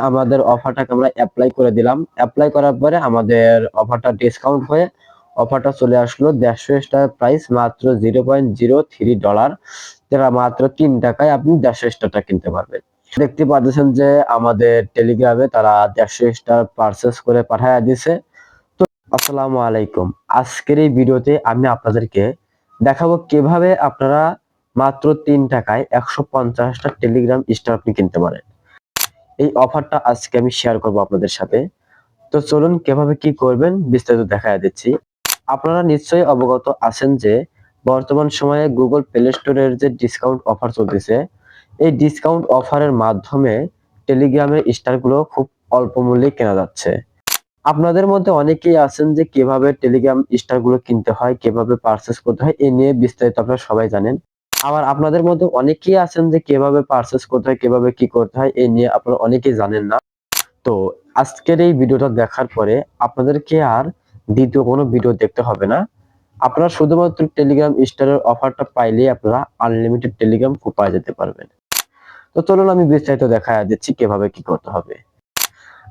আমাদের অফারটাকে আমরা অ্যাপ্লাই করে দিলাম। অ্যাপ্লাই করার পরে আমাদের অফারটা ডিসকাউন্ট হয়ে অফারটা চলে আসলো 150 স্টার প্রাইস মাত্র $0.03, যেটা মাত্র 3 টাকায় আপনি 150 স্টারটা কিনতে পারবেন। দেখতে পাচ্ছেন যে আমাদের টেলিগ্রামে তারা 150 স্টার পারচেস করে পাঠায় দিছে। তো আসসালামু আলাইকুম, আজকের এই ভিডিওতে আমি আপনাদেরকে দেখাবো কিভাবে আপনারা মাত্র 3 টাকায় 150টা টেলিগ্রাম স্টার আপনি কিনতে পারেন। এই অফারটা আজকে আমি শেয়ার করব আপনাদের সাথে। তো চলুন কিভাবে কি করবেন বিস্তারিত দেখায় দিচ্ছি। আপনারা নিশ্চয়ই অবগত আছেন যে বর্তমান সময়ে গুগল প্লে স্টোরের যে ডিসকাউন্ট অফার চলতেছে, এই ডিসকাউন্ট অফারের মাধ্যমে টেলিগ্রামের স্টারগুলো খুব অল্প মূল্যে কেনা যাচ্ছে। আপনাদের মধ্যে অনেকেই আছেন যে কিভাবে টেলিগ্রাম স্টারগুলো কিনতে হয়, কিভাবে পারচেস করতে হয়, এ নিয়ে বিস্তারিত আপনারা সবাই জানেন। আবার আপনাদের মধ্যে অনেকেই আছেন যে কিভাবে পারচেস করতে হয়, কিভাবে কি করতে হয়, এই নিয়ে আপনারা অনেকেই জানেন না। তো আজকের এই ভিডিওটা দেখার পরে আপনাদেরকে আর দ্বিতীয় কোনো ভিডিও দেখতে হবে না। আপনারা শুধুমাত্র টেলিগ্রাম স্টারের অফারটা পাইলেই আপনারা আনলিমিটেড টেলিগ্রাম পাওয়া যেতে পারবেন। তো চলুন আমি বিস্তারিত দেখায় দিচ্ছি কিভাবে কি করতে হবে।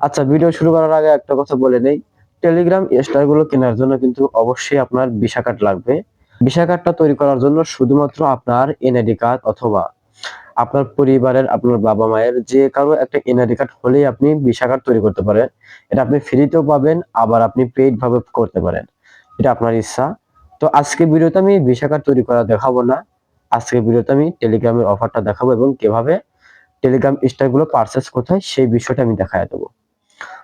আচ্ছা, ভিডিও শুরু করার আগে একটা কথা বলে নেই, টেলিগ্রাম স্টার গুলো কেনার জন্য কিন্তু অবশ্যই আপনার ভিসা কার্ড লাগবে। ভিসা কার্ডটা তৈরি করার জন্য শুধুমাত্র আপনার এনআইডি কার্ড অথবা আপনার পরিবারের আপনার বাবা মায়ের যে কারো একটা এনআইডি কার্ড হলেই আপনি ভিসা কার্ড তৈরি করতে পারেন। এটা আপনি ফ্রিতেও পাবেন, আবার আপনি পেইড ভাবে করতে পারেন, এটা আপনার ইচ্ছা। তো আজকে ভিডিওতে আমি ভিসা কার্ড তৈরি করা দেখাবো না, আজকে ভিডিওতে আমি টেলিগ্রামের অফারটা দেখাবো এবং কিভাবে টেলিগ্রাম স্টার গুলো পারচেস করতে হয় সেই বিষয়টা আমি দেখায় দেবো।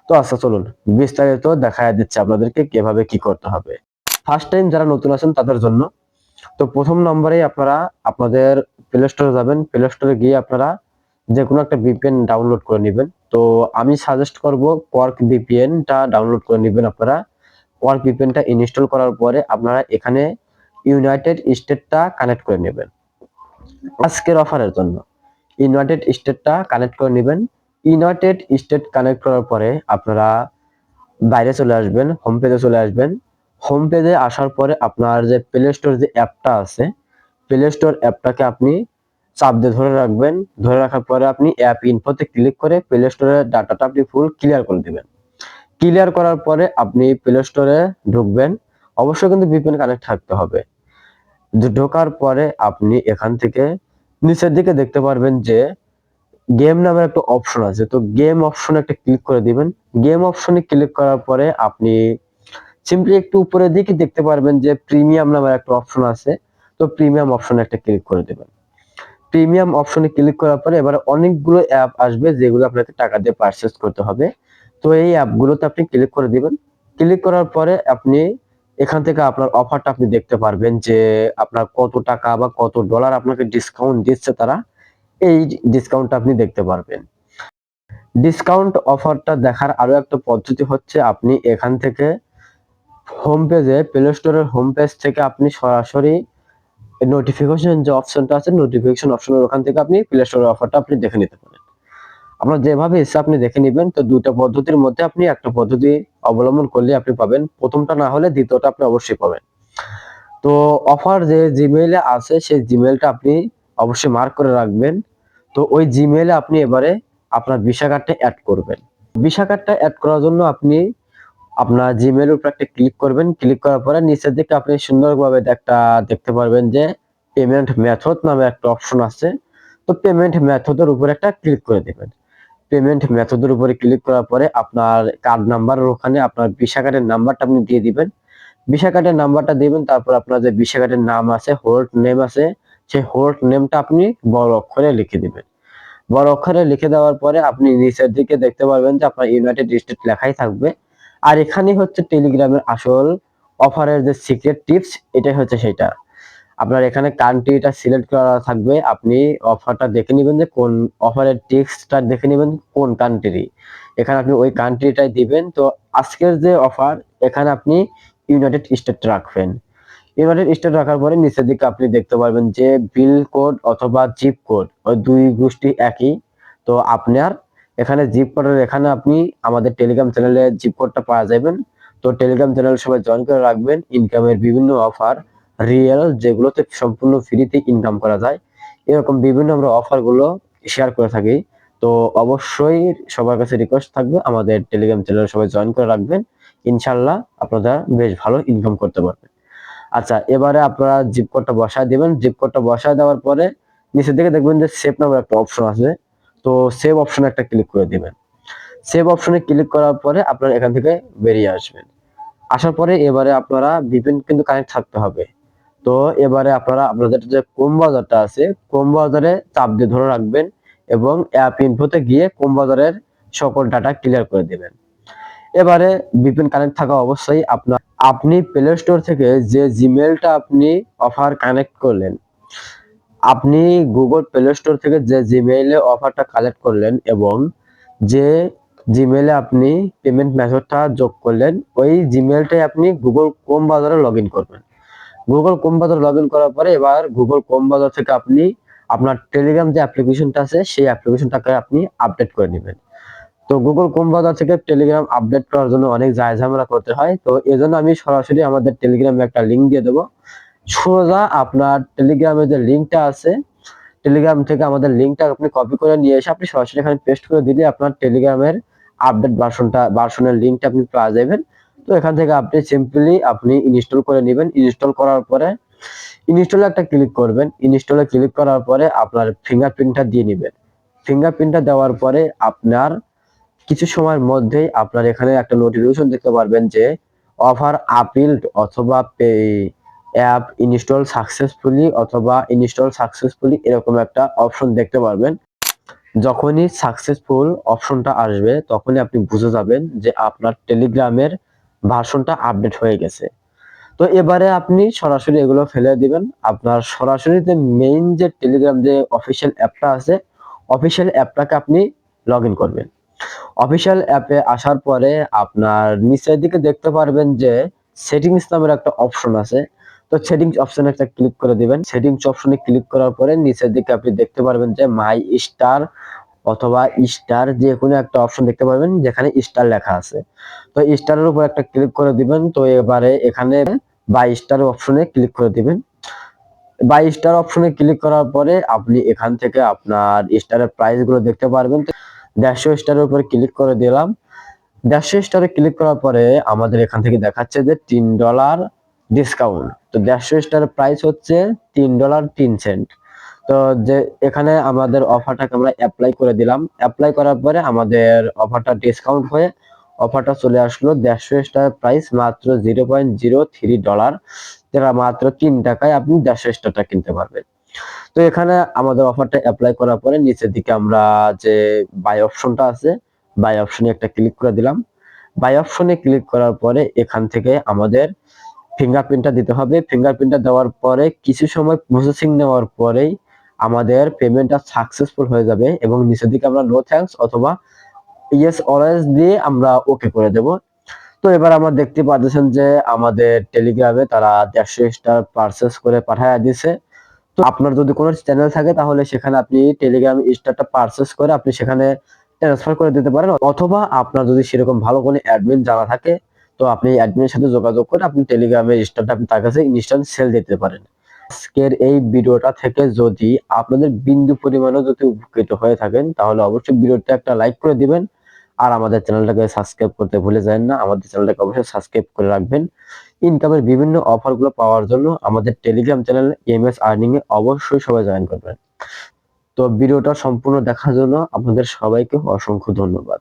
তো আচ্ছা চলুন বিস্তারিত দেখায় দিচ্ছি আপনাদেরকে কিভাবে কি করতে হবে। ফার্স্ট টাইম যারা নতুন আছেন তাদের জন্য, তো প্রথম নম্বরে আপনারা আপনাদের প্লে স্টোরে যাবেন। প্লে স্টোরে গিয়ে আপনারা যে কোনো একটা ভিপিএন ডাউনলোড করে নেবেন। তো আমি সাজেস্ট করব কোয়ার্ক ভিপিএনটা ডাউনলোড করে নেবেন আপনারা। কোয়ার্ক ভিপিএনটা ইনস্টল করার পরে আপনারা এখানে ইউনাইটেড স্টেটটা কানেক্ট করে নেবেন আজকের অফারের জন্য। ইউনাইটেড স্টেটটা কানেক্ট করে নেবেন। ইউনাইটেড স্টেট কানেক্ট করার পরে আপনারা বাইরে চলে আসবেন, হোম পেজে চলে আসবেন। হোম পেজে আসার পরে আপনার যে প্লে স্টোর যে অ্যাপটা আছে, প্লে স্টোর অ্যাপটাকে আপনি চাপ দিয়ে ধরে রাখবেন। ধরে রাখার পরে আপনি অ্যাপ ইনফোতে ক্লিক করে প্লে স্টোরের ডাটাটা আপনি ফুল ক্লিয়ার করে দিবেন। ক্লিয়ার করার পরে আপনি প্লে স্টোরে ঢুকবেন। অবশ্যই কিন্তু ভিপিএন কানেক্ট থাকতে হবে। ঢোকার পরে আপনি এখান থেকে নিচের দিকে দেখতে পারবেন যে গেম নামের একটা অপশন আছে। তো গেম অপশনে একটা ক্লিক করে দিবেন। গেম অপশনে ক্লিক করার পরে আপনি সিম্পলি একটু উপরের দিকে দেখতে পারবেন যে প্রিমিয়াম নামের একটা অপশন আছে। তো প্রিমিয়াম অপশনে একটা ক্লিক করে দিবেন। প্রিমিয়াম অপশনে ক্লিক করার পরে এবারে অনেকগুলো অ্যাপ আসবে যেগুলো আপনাকে টাকা দিয়ে পারচেজ করতে হবে। তো এই অ্যাপগুলোতে আপনি ক্লিক করে দিবেন। ক্লিক করার পরে আপনি এখান থেকে আপনার অফারটা আপনি দেখতে পারবেন যে আপনার কত টাকা বা কত ডলার আপনাকে ডিসকাউন্ট দিচ্ছে তারা, এই ডিসকাউন্টটা আপনি দেখতে পারবেন। ডিসকাউন্ট অফারটা দেখার আরো একটা পদ্ধতি হচ্ছে আপনি এখান থেকে হোম পেজে প্লে স্টোরের হোম পেজ থেকে আপনি সরাসরি নোটিফিকেশন যে অপশনটা আছে, নোটিফিকেশন অপশনের ওখান থেকে আপনি প্লে স্টোরের অফারটা আপনি দেখে নিতে পারেন। আপনার যেভাবে ইচ্ছা আপনি দেখে নেবেন। তো দুটো পদ্ধতির মধ্যে আপনি একটা পদ্ধতি অবলম্বন করলে আপনি পাবেন, প্রথমটা না হলে দ্বিতীয়টা আপনি অবশ্যই পাবেন। তো অফার যে জিমেইলে আছে সেই জিমেইলটা আপনি অবশ্যই মার্ক করে রাখবেন। তো ওই জিমেইলে আপনি এবারে আপনার ভিসা কার্ডটা অ্যাড করবেন। ভিসা কার্ডটা অ্যাড করার জন্য আপনি আপনার জিমেইলের উপর একটা ক্লিক করবেন। ক্লিক করার পরে নিচের দিকে আপনি সুন্দরভাবে একটা দেখতে পারবেন যে পেমেন্ট মেথড নামে একটা অপশন আছে। তো পেমেন্ট মেথডের উপর একটা ক্লিক করে দিবেন। পেমেন্ট মেথডের উপরে ক্লিক করার পরে আপনার কার্ড নাম্বারের ওখানে আপনার ভিসা কার্ডের নাম্বারটা আপনি দিয়ে দিবেন। ভিসা কার্ডের নাম্বারটা দিবেন, তারপর আপনার যে ভিসা কার্ডের নাম আছে, হোল্ড নেম আছে, সেই হোল্ড নেমটা আপনি বড় অক্ষরে লিখে দিবেন। বড় অক্ষরে লিখে দেওয়ার পরে আপনি নিচের দিকে দেখতে পারবেন যে আপনার ইউনাইটেড স্টেট লেখাই থাকবে। আর এখানেই হচ্ছে টেলিগ্রামের আসল অফারের যে সিক্রেট টিপস, এটাই হচ্ছে সেটা। আপনার এখানে কান্ট্রিটা সিলেক্ট করা থাকবে। আপনি অফারটা দেখে নেবেন যে কোন অফারের টেক্সটটা দেখে নেবেন কোন কান্ট্রি, এখানে আপনি ওই কান্ট্রিটাই দিবেন। তো আজকের যে অফার এখানে আপনি ইউনাইটেড স্টেট রাখবেন। ইউনাইটেড স্টেট রাখার পরে নিচের দিকে আপনি দেখতে পারবেন যে বিল কোড অথবা জিপ কোড, ওই দুই গোষ্ঠী একই। তো আপনার এখানে জিপ কোডের এখানে আপনি আমাদের টেলিগ্রাম চ্যানেলে জিপ কোডটা পাওয়া যাবেন। তো টেলিগ্রাম চ্যানেল সবাই জয়েন করে রাখবেন। ইনকামের বিভিন্ন অফার রিয়েল যেগুলোতে সম্পূর্ণ ফ্রিতে ইনকাম করা যায়, এরকম বিভিন্ন আমরা অফার গুলো শেয়ার করে থাকি। তো অবশ্যই সবার কাছে রিকোয়েস্ট থাকবে আমাদের টেলিগ্রাম চ্যানেলে সবাই জয়েন করে রাখবেন। ইনশাল্লাহ আপনারা বেশ ভালো ইনকাম করতে পারবেন। আচ্ছা, এবারে আপনারা জিপ কোডটা বসায় দিবেন। জিপ কোডটা বসায় দেওয়ার পরে নিচের দিকে দেখবেন যে সেভ নামের একটা অপশন আছে। তো সেভ অপশনে একটা ক্লিক করে দিবেন। সেভ অপশনে ক্লিক করার পরে আপনারা এখান থেকে বেরিয়ে আসবেন। আসার পরে এবারে আপনারা VPN কিন্তু কানেক্ট থাকতে হবে। তো এবারে আপনারা আপনাদের যে ক্রোম ব্রাউজারটা আছে, ক্রোম ব্রাউজারে চাপ দিয়ে ধরে রাখবেন এবং অ্যাপ ইনফোতে গিয়ে ক্রোম ব্রাউজারের সকল ডাটা ক্লিয়ার করে দিবেন। এবারে VPN কানেক্ট থাকা অবশ্যই আপনি প্লে স্টোর থেকে যে জিমেলটা আপনি অফার কানেক্ট করলেন, আপনি গুগল প্লে স্টোর থেকে যে জিমেইলে অফারটা কালেক্ট করলেন এবং যে জিমেইলে আপনি পেমেন্ট মেথডটা যোগ করলেন, ওই জিমেইলটাই আপনি গুগল ক্রোম ব্রাউজারে লগ ইন করবেন। Google Chrome browser log in করার পরে এবার গুগল ক্রোম ব্রাউজার থেকে আপনি আপনার টেলিগ্রাম যে অ্যাপ্লিকেশনটা আছে সেই অ্যাপ্লিকেশনটাকে আপনি আপডেট করে নেবেন। তো গুগল ক্রোম ব্রাউজার থেকে টেলিগ্রাম আপডেট করার জন্য অনেক ঝামেলা করতে হয়। তো এজন্য আমি সরাসরি আমাদের টেলিগ্রামে একটা লিঙ্ক দিয়ে দেবো। সোজা আপনার টেলিগ্রামে যে লিঙ্কটা আছে, টেলিগ্রাম থেকে আমাদের লিঙ্কটা আপনি কপি করে নিয়ে এসে আপনি সরাসরি এখানে পেস্ট করে দিলে আপনার টেলিগ্রামের আপডেট ভার্সনের লিঙ্কটা আপনি পেয়ে যাবেন। তো এখান থেকে আপনি সিম্পলি আপনি ইনস্টল করে নেবেন। ইনস্টল করার পরে ইনস্টলে একটা ক্লিক করবেন। ইনস্টলে ক্লিক করার পরে আপনার ফিঙ্গারপ্রিন্টটা দিয়ে নেবেন। ফিঙ্গারপ্রিন্টটা দেওয়ার পরে আপনার কিছু সময়ের মধ্যেই আপনার এখানে একটা নোটিফিকেশন দেখতে পারবেন যে অফার আপিল্ড অথবা অ্যাপ ইনস্টল সাকসেসফুলি অথবা ইনস্টল সাকসেসফুলি এরকম একটা অপশন দেখতে পারবেন। যখনই সাকসেসফুল অপশনটা আসবে তখনই আপনি বুঝে যাবেন যে আপনার টেলিগ্রামের ভার্সনটা আপডেট হয়ে গেছে। তো এবারে আপনি সরাসরি এগুলো ফেলে দিবেন। আপনার সরাসরি যে মেইন যে টেলিগ্রাম যে অফিসিয়াল অ্যাপটা আছে, অফিসিয়াল অ্যাপটাকে আপনি লগ ইন করবেন। অফিসিয়াল অ্যাপে আসার পরে আপনার নিচের দিকে দেখতে পারবেন যে সেটিংস নামের একটা অপশন আছে। তো সেটিংস অপশনে একটা ক্লিক করে দিবেন। সেটিংস অপশনে ক্লিক করার পরে নিচের দিকে আপনি দেখতে পারবেন যে মাই স্টার অথবা স্টার যে কোনো একটা অপশন দেখতে পারবেন যেখানে স্টার লেখা আছে। তো স্টারের উপর একটা ক্লিক করে দিবেন। তো এবারে এখানে বাই স্টার অপশনে ক্লিক করে দিবেন। বাই স্টার অপশনে ক্লিক করার পরে আপনি এখান থেকে আপনার স্টারের প্রাইস গুলো দেখতে পারবেন। 150 স্টারের উপর ক্লিক করে দিলাম। 150 স্টারে ক্লিক করার পরে আমাদের এখান থেকে দেখাচ্ছে যে $3 ডিসকাউন্ট। তো 150 স্টারের প্রাইস হচ্ছে $3.03। তো যে এখানে আমাদের অফারটাকে আমরা অ্যাপ্লাই করে দিলাম। অ্যাপ্লাই করার পরে আমাদের অফারটা ডিসকাউন্ট হয়ে অফারটা চলে আসলো 150 স্টার প্রাইস মাত্র $0.03, যেটা মাত্র 3 টাকায় আপনি 150 স্টারটা কিনতে পারবেন। তো এখানে আমাদের অফারটা অ্যাপ্লাই করার পরে নিচের দিকে আমরা যে বাই অপশনটা আছে, বাই অপশনে একটা ক্লিক করে দিলাম। বাই অপশনে ক্লিক করার পরে এখান থেকে আমাদের ফিঙ্গারপ্রিন্টটা দিতে হবে। ফিঙ্গারপ্রিন্টটা দেওয়ার পরে কিছু সময় প্রসেসিং নেওয়ার পরেই আমাদের পেমেন্টটা সাকসেসফুল হয়ে যাবে এবং নিচের দিকে আমরা নো থ্যাঙ্কস অথবা ইয়েস অলওয়েজ দিয়ে আমরা ওকে করে দেব। তো এবার আমরা দেখতে পাচ্ছেন যে আমাদের টেলিগ্রামে তারা 150 স্টার পারচেজ করে পাঠায় দিয়েছে। তো আপনার যদি কোনো চ্যানেল থাকে তাহলে সেখানে আপনি টেলিগ্রাম স্টারটা পারচেজ করে আপনি সেখানে ট্রান্সফার করে দিতে পারেন, অথবা আপনার যদি সেরকম ভালো কোনো অ্যাডমিন জানা থাকে তো আপনি অ্যাডমিনের সাথে যোগাযোগ করে আপনি টেলিগ্রামের স্টারটা আপনি তার কাছে ইনস্ট্যান্ট সেল দিতে পারেন। আজকের এই ভিডিওটা থেকে যদি আপনাদের বিন্দু পরিমাণও যদি উপকৃত হয়ে থাকেন তাহলে অবশ্যই ভিডিওতে একটা লাইক করে দিবেন আর আমাদের চ্যানেলটাকে সাবস্ক্রাইব করতে ভুলে যাবেন না। আমাদের চ্যানেলটাকে অবশ্যই সাবস্ক্রাইব করে রাখবেন। ইনকামের বিভিন্ন অফারগুলো পাওয়ার জন্য আমাদের টেলিগ্রাম চ্যানেল এমএস আর্নিং এ অবশ্যই সবাই জয়েন করবেন। তো ভিডিওটা সম্পূর্ণ দেখার জন্য আপনাদের সবাইকে অসংখ্য ধন্যবাদ।